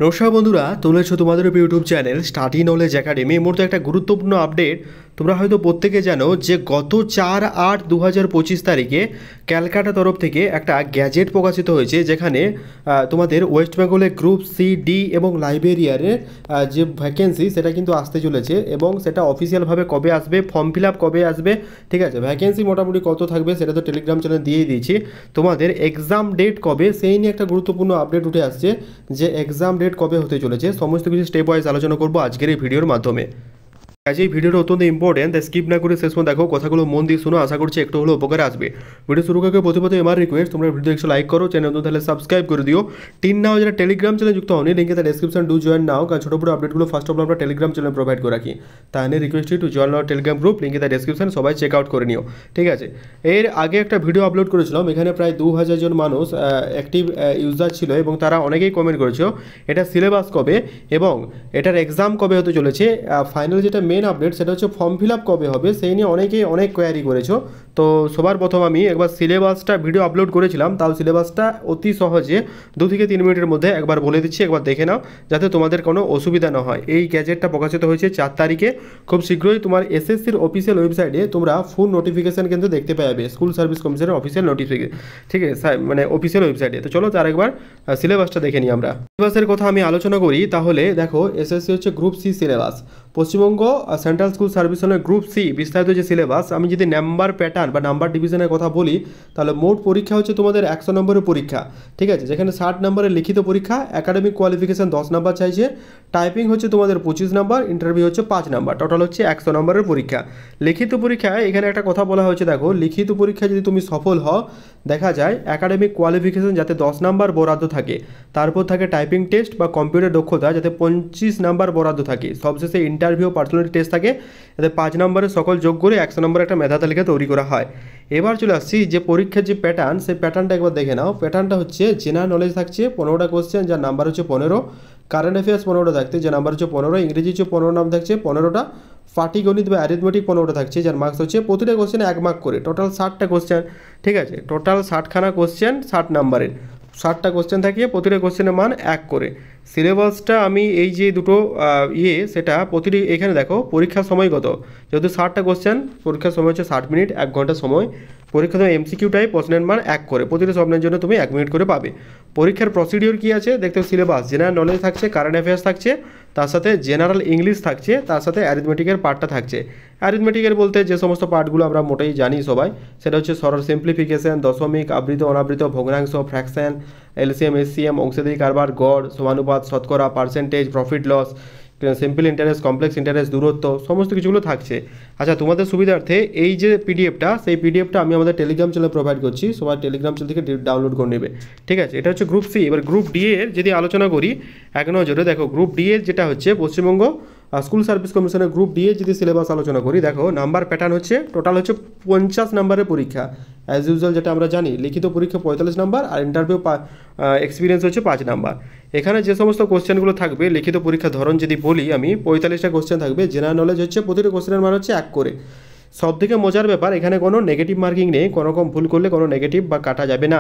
নমস্কার বন্ধুরা, তোমরা তোমাদের YouTube channel study knowledge academy. এই মুহূর্তে একটা গুরুত্বপূর্ণ আপডেট। তোমরা হয়তো প্রত্যেকে জানো যে গত 4/8/2025 তারিখে ক্যালকাটা তরফ থেকে একটা গ্যাজেট প্রকাশিত হয়েছে, যেখানে তোমাদের ওয়েস্ট বেঙ্গলের গ্রুপ সি, ডি এবং লাইব্রেরিয়ানের যে ভ্যাকেন্সি সেটা কিন্তু আসতে চলেছে, এবং সেটা অফিসিয়ালভাবে কবে আসবে, ফর্ম ফিল আপ কবে আসবে, ঠিক আছে, ভ্যাকেন্সি মোটামুটি কত থাকবে সেটা তো টেলিগ্রাম চ্যানেল দিয়েই দিয়েছি। তোমাদের এক্সাম ডেট কবে সেই নিয়ে একটা গুরুত্বপূর্ণ আপডেট উঠে আসছে, যে এক্সাম ডেট কবে হতে চলেছে। সমস্ত কিছু স্টেপ ওয়াইজ আলোচনা করবো আজকের এই ভিডিওর মাধ্যমে। আজ এই ভিডিওটা অত্যন্ত ইম্পর্টেন্ট, তাই স্কিপ না করে শেষ পর্যন্ত দেখো, কথাগুলো মন দিয়ে শুনো, আশা করছি একটু হলেও উপকারে আসবে। ভিডিও শুরু করার প্রথমে আমার রিকোয়েস্ট, তোমরা ভিডিও একটু লাইক করো, চ্যানেল নতুন তাহলে সাবস্ক্রাইব করে দিও। টিন নাও যারা টেলিগ্রাম চ্যানেল যুক্ত হয়নি, লিঙ্কে তার ডেসক্রিপশন ডু জয়েন নাও, কারণ ছোটো বড়ো আপডেটগুলো ফার্স্ট অফ অল আমরা টেলিগ্রাম চ্যানেল প্রোভাইড করে রাখি। তাই request to join our Telegram group, লিঙ্কে তার ডেসক্রিপশন, সবাই চেক আউট করে নিও, ঠিক আছে। এর আগে একটা ভিডিও আপলোড করেছিলাম, এখানে প্রায় 2000 জন মানুষ অ্যাক্টিভ ইউজার ছিল, এবং তারা অনেকেই কমেন্ট করেছো এটা সিলেবাস কবে এবং এটার এক্সাম কবে হতে চলেছে। ফাইনাল যেটা মেন আপডেট সেটা হচ্ছে ফর্ম ফিল আপ কবে হবে, সেই নিয়ে অনেকেই অনেক কোয়ারি করেছো। তো সবার প্রথম আমি একবার সিলেবাসটা ভিডিও আপলোড করেছিলাম, তাও সিলেবাসটা অতি সহজে 2 থেকে 3 মিনিটের মধ্যে একবার বলে দিচ্ছি, একবার দেখে নাও, যাতে তোমাদের কোনো অসুবিধা না হয়। এই গ্যাজেটটা প্রকাশিত হয়েছে 4 তারিখে। খুব শীঘ্রই তোমার এসএসসির অফিসিয়াল ওয়েবসাইটে তোমরা ফুল নোটিফিকেশান কিন্তু দেখতে পাবে, স্কুল সার্ভিস কমিশনের অফিসিয়াল নোটিফিকেশন, ঠিক আছে, মানে অফিসিয়াল ওয়েবসাইটে। তো চলো তার একবার সিলেবাসটা দেখে নিই আমরা। সিলেবাসের কথা আমি আলোচনা করি, তাহলে দেখো এসএসসি হচ্ছে group C syllabus, Paschimbanga central school সার্ভিসনের গ্রুপ সি বিস্তারিত যে সিলেবাস। আমি যদি নাম্বার প্যাটার্ন বা নাম্বার ডিভিশনের কথা বলি, তাহলে মোট পরীক্ষা হচ্ছে তোমাদের 100 নম্বরের পরীক্ষা, ঠিক আছে, যেখানে 60 নম্বরের লিখিত পরীক্ষা, একাডেমিক কোয়ালিফিকেশান 10 নাম্বার চাইছে, টাইপিং হচ্ছে তোমাদের 25 নাম্বার, ইন্টারভিউ হচ্ছে 5 নাম্বার, টোটাল হচ্ছে 100 নম্বরের পরীক্ষা। লিখিত পরীক্ষায় এখানে একটা কথা বলা হয়েছে, দেখো লিখিত পরীক্ষায় যদি তুমি সফল হও, দেখা যায় একাডেমিক কোয়ালিফিকেশান যাতে 10 নাম্বার বরাদ্দ থাকে, তারপর থাকে টাইপিং টেস্ট বা কম্পিউটার দক্ষতা যাতে 25 নাম্বার বরাদ্দ থাকে, সবশেষে ইন্টারভিউ পার্সোনালিটি টেস্ট থাকে, যাতে 5 নম্বরের সকল যোগ করে 100 নম্বরের একটা মেধা তালিকা তৈরি করা হয়। এবার চলে আসছি যে পরীক্ষার যে প্যাটার্ন, সেই প্যাটার্নটা একবার দেখে নাও। প্যাটার্নটা হচ্ছে জেনারেল নলেজ থাকছে 15টা কোশ্চেন, যার নাম্বার হচ্ছে 15, কারেন্ট অ্যাফেয়ার্স 15টা থাকছে, যার নাম্বার হচ্ছে 15, ইংরেজি হচ্ছে 15 নাম থাকছে 15টা, পাটিগণিত বা অ্যারিথমেটিক 15টা থাকছে, যার মার্কস হচ্ছে প্রতিটা কোশ্চেনে 1 মার্ক করে, টোটাল 60টা কোশ্চেন, ঠিক আছে, টোটাল 60খানা কোশ্চেন 60 নাম্বারের, 60টা কোশ্চেন থাকিয়ে প্রতিটা কোশ্চেনের মান 1 করে। সিলেবাসটা আমি এই যে দুটো সেটা প্রতিটি, এখানে দেখো পরীক্ষার সময় কত, যেহেতু 60টা কোশ্চেন, পরীক্ষার সময় হচ্ছে 60 মিনিট, 1 ঘন্টা সময়। পরীক্ষার সময় এমসিকিউ টাইপ, প্রশ্নের মান 1 করে, প্রতিটা স্বপ্নের জন্য তুমি 1 মিনিট করে পাবে। পরীক্ষার প্রসিডিওর কী আছে দেখতে, সিলেবাস জেনারেল নলেজ থাকছে, কারেন্ট অ্যাফেয়ার্স থাকছে, তার সাথে জেনারেল ইংলিশ থাকছে, তার সাথে অ্যারিথমেটিকের পার্টটা থাকছে। অ্যারিথমেটিকের বলতে যে সমস্ত পার্টগুলো আমরা মোটেই জানি সবাই, সেটা হচ্ছে সরল সিম্পলিফিকেশন, দশমিক, আবৃত অনাবৃত, ভগ্নাংশ, ফ্র্যাকশন, এলসিএম এসসিএম, অংশীদারি কারবার, গড়, সমানুপাত, শতকরা, percentage, profit loss, simple interest, complex interest, দূরত্ব, সমস্ত কিছুগুলো থাকছে। আচ্ছা, তোমাদের সুবিধার্থে এই যে পিডিএফটা, সেই পিডিএফটা আমি আমাদের টেলিগ্রাম চ্যানেলে প্রোভাইড করছি, সবাই টেলিগ্রাম চ্যানেল থেকে ডাউনলোড করে নেবে, ঠিক আছে। এটা হচ্ছে গ্রুপ সি। এবার গ্রুপ ডি এর যদি আলোচনা করি এক নজরে, দেখো গ্রুপ ডি এর যেটা হচ্ছে পশ্চিমবঙ্গ স্কুল সার্ভিস কমিশনের গ্রুপ ডি এর যদি সিলেবাস আলোচনা করি, দেখো নাম্বার প্যাটার্ন হচ্ছে টোটাল হচ্ছে 50 নাম্বারের পরীক্ষা, অ্যাজ ইউজুয়াল যেটা আমরা জানি। লিখিত পরীক্ষা 45 নাম্বার, আর ইন্টারভিউ এক্সপিরিয়েন্স হচ্ছে 5 নাম্বার। এখানে যে সমস্ত কোশ্চেনগুলো থাকবে, লিখিত পরীক্ষার ধরন যদি বলি আমি, 45টা কোশ্চেন থাকবে, জেনারেল নলেজ হচ্ছে প্রতিটি কোশ্চেনের মান হচ্ছে 1 করে। সব থেকে মজার ব্যাপার, এখানে কোনো নেগেটিভ মার্কিং নেই, কোনো রকম ভুল করলে কোনো নেগেটিভ বা কাটা যাবে না।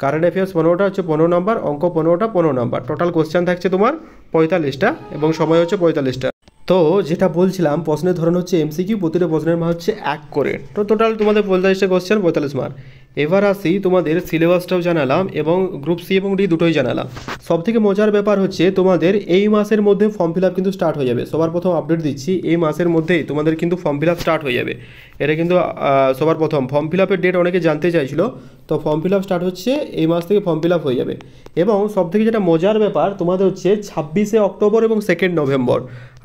কারেন্ট অ্যাফেয়ার্স 15টা হচ্ছে 15 নাম্বার, অঙ্ক 15টা 15 নাম্বার, টোটাল কোশ্চেন থাকছে তোমার 45টা, এবং সময় হচ্ছে 45টা। তো যেটা বলছিলাম, প্রশ্নের ধরন হচ্ছে এমসিকিউ, প্রতিটা প্রশ্নের মান হচ্ছে 1 করে, তো টোটাল তোমাদের 45টা কোশ্চেন 45 মার্ক। এবার আসি তোমাদের সিলেবাসটাও জানালাম, এবং গ্রুপ সি এবং ডি দুটোই জানালাম। সবথেকে মজার ব্যাপার হচ্ছে তোমাদের এই মাসের মধ্যে ফর্ম ফিল আপ কিন্তু স্টার্ট হয়ে যাবে। সবার প্রথম আপডেট দিচ্ছি, এই মাসের মধ্যেই তোমাদের কিন্তু ফর্ম ফিল আপ স্টার্ট হয়ে যাবে। এটা কিন্তু সবার প্রথম ফর্ম ফিল আপের ডেট অনেকে জানতে চাইছিল, তো ফর্ম ফিল আপ স্টার্ট হচ্ছে এই মাস থেকে, ফর্ম ফিল আপ হয়ে যাবে। এবং সবথেকে যেটা মজার ব্যাপার, তোমাদের হচ্ছে 26শে অক্টোবর এবং 2 নভেম্বর,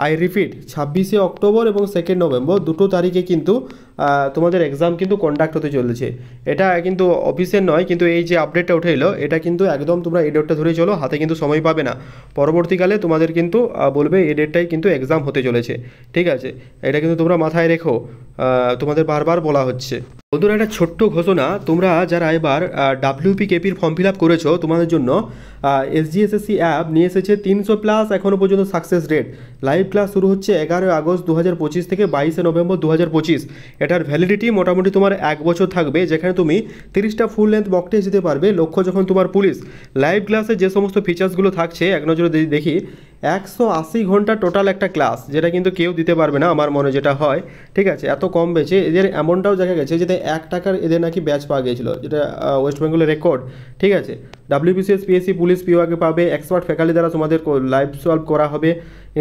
আই রিপিট 26শে অক্টোবর এবং 2 নভেম্বর দুটো তারিখে কিন্তু তোমাদের এক্সাম কিন্তু কন্ডাক্ট হতে চলেছে। এটা কিন্তু অফিসের নয়, কিন্তু এই যে আপডেটটা উঠে এলো, এটা কিন্তু একদম তোমরা এই ডেটটা ধরে চলো, হাতে কিন্তু সময় পাবে না। পরবর্তীকালে তোমাদের কিন্তু বলবে এই ডেটটাই কিন্তু এক্সাম হতে চলেছে, ঠিক আছে, এটা কিন্তু তোমরা মাথায় রেখো, তোমাদের বারবার বলা হচ্ছে। বন্ধুরা একটা ছোট্ট ঘোষণা, তোমরা যারা এবার ডাব্লিউপি কেপির ফর্ম ফিল আপ করেছো তোমাদের জন্য এসজিএসএসসি অ্যাপ নিয়ে এসেছে 300+ এখনও পর্যন্ত সাকসেস রেট। লাইভ ক্লাস শুরু হচ্ছে 11 আগস্ট 2025 থেকে 22 নভেম্বর 2025। এটার ভ্যালিডিটি মোটামুটি তোমার 1 বছর থাকবে, যেখানে তুমি 30টা ফুল লেন্থ মক টেস্ট দিতে পারবে। লক্ষ্য যখন তোমার পুলিশ। লাইভ ক্লাসে যে সমস্ত ফিচার্সগুলো থাকছে এক নজরে দেখি 180 ঘন্টা টোটাল একটা ক্লাস, যেটা কিন্তু কেউ দিতে পারবে না আমার মনে যেটা হয়। ঠিক আছে, এত কম বেচে এদের এমনটাও দেখা গেছে যেটা 1 টাকার এদের নাকি ব্যাচ পাওয়া গিয়েছিল, যেটা ওয়েস্ট বেঙ্গলের রেকর্ড। ঠিক আছে, ডাব্লিউবিসিএস, পিএসসি, পুলিশ, পিও আগে পাবে। এক্সপার্ট ফ্যাকাল্টি দ্বারা তোমাদের লাইভ সলভ করা হবে।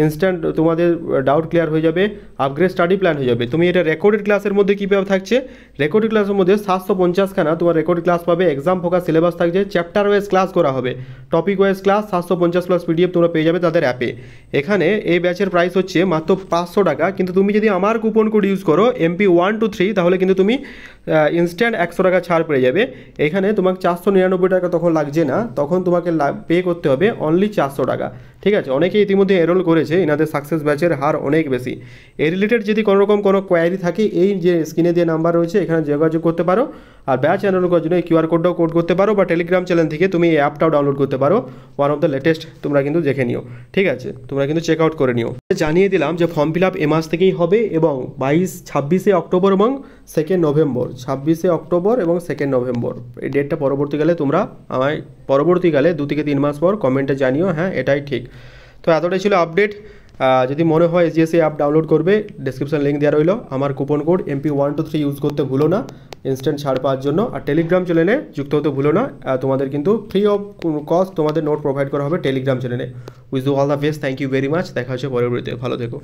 ইনস্ট্যান্ট তোমাদের ডাউট ক্লিয়ার হয়ে যাবে। আপগ্রেড স্টাডি প্ল্যান হয়ে যাবে। তুমি এটা রেকর্ডেড ক্লাসের মধ্যে কী পাবে থাকছে, রেকর্ডেড ক্লাসের মধ্যে 750খানা তোমার রেকর্ডেড ক্লাস পাবে। এক্সাম ফোকাস সিলেবাস থাকছে। চ্যাপ্টার ওয়াইজ ক্লাস করা হবে। টপিক ওয়াইজ ক্লাস 750+ পিডিএফ তোমরা পেয়ে যাবে তাদের অ্যাপে। এখানে এই ব্যাচের প্রাইস হচ্ছে মাত্র 500 টাকা, কিন্তু তুমি যদি আমার কুপন কোড ইউজ করো MP123 তাহলে কিন্তু তুমি ইনস্ট্যান্ট 100 টাকা ছাড় পেয়ে যাবে। এখানে তোমাকে 499 টাকা তখন লাগছে না, তখন তোমাকে পে করতে হবে অনলি 400 টাকা। ঠিক আছে, অনেকে ইতিমধ্যে এনরোল করেছে, এনাদের সাকসেস ব্যাচের হার অনেক বেশি। এই রিলেটেড যদি কোনো রকম কোনো কোয়ারি থাকে, এই যে স্ক্রিনে দিয়ে নাম্বার রয়েছে এখানে যোগাযোগ করতে পারো। আর ব্যাচ এনরোল করার জন্য এই কিউআর কোডটাও কোড করতে পারো, বা টেলিগ্রাম চ্যানেল থেকে তুমি এই অ্যাপটাও ডাউনলোড করতে পারো। ওয়ান অফ দ্য লেটেস্ট, তোমরা কিন্তু দেখে নিও। ঠিক আছে, তোমরা কিন্তু চেক আউট করে নিও। জানিয়ে দিলাম যে ফর্ম ফিল আপ এ মাস থেকেই হবে, এবং 26শে অক্টোবর এবং 2 নভেম্বর, 26শে অক্টোবর এবং 2 নভেম্বর এই ডেটটা পরবর্তীকালে তোমরা আমায় পরবর্তীকালে 2 থেকে 3 মাস পর কমেন্টে জানিও, হ্যাঁ এটাই ঠিক। তো এতটাই ছিল আপডেট। যদি মনে হয় এসজিএসসি অ্যাপ ডাউনলোড করবে, ডিসক্রিপশন লিঙ্ক দেওয়া রইলো। আমার কুপন কোড MP123 ইউজ করতে ভুলো না ইনস্ট্যান্ট ছাড় পাওয়ার জন্য। আর টেলিগ্রাম চ্যানেলে যুক্ত হতে ভুলো না, তোমাদের কিন্তু ফ্রি অফ কস্ট তোমাদের নোট প্রোভাইড করা হবে টেলিগ্রাম চ্যানেলে। Wish do all the best, thank you very much. দেখা হচ্ছে পরবর্তীতে, ভালো থেকো।